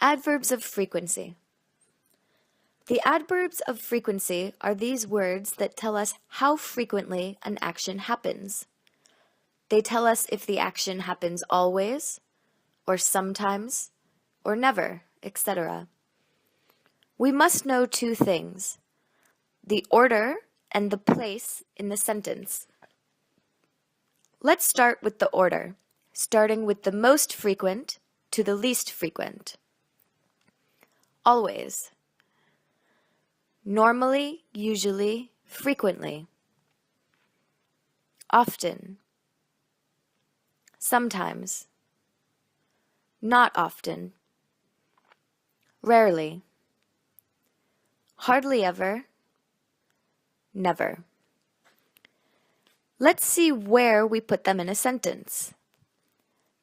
Adverbs of frequency. The adverbs of frequency are these words that tell us how frequently an action happens. They tell us if the action happens always, or sometimes, or never, etc. We must know two things: the order and the place in the sentence. Let's start with the order, starting with the most frequent to the least frequent. Always. Normally, usually, frequently. Often. Sometimes. Not often. Rarely. Hardly ever. Never. Let's see where we put them in a sentence.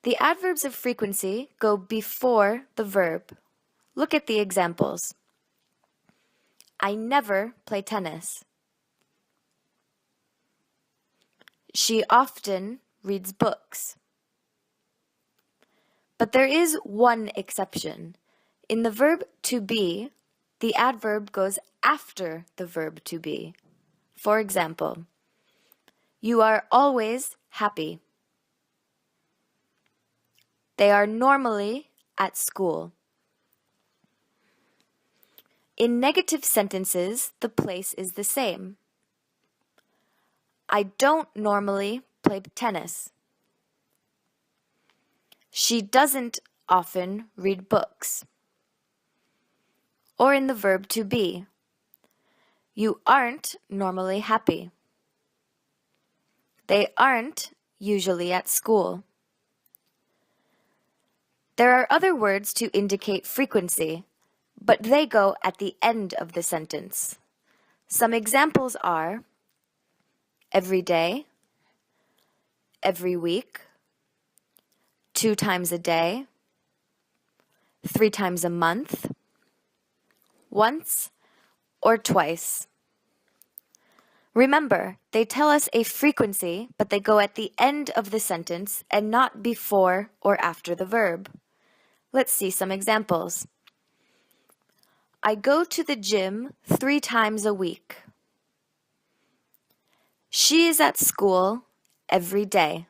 The adverbs of frequency go before the verb. Look at the examples. I never play tennis. She often reads books. But there is one exception. In the verb to be, the adverb goes after the verb to be. For example, you are always happy. They are normally at school. In negative sentences, the place is the same. I don't normally play tennis. She doesn't often read books. Or in the verb to be, you aren't normally happy. They aren't usually at school. There are other words to indicate frequency, but they go at the end of the sentence. Some examples are every day, every week, 2 times a day, 3 times a month, once, or twice. Remember, they tell us a frequency, but they go at the end of the sentence and not before or after the verb. Let's see some examples. I go to the gym 3 times a week. She is at school every day.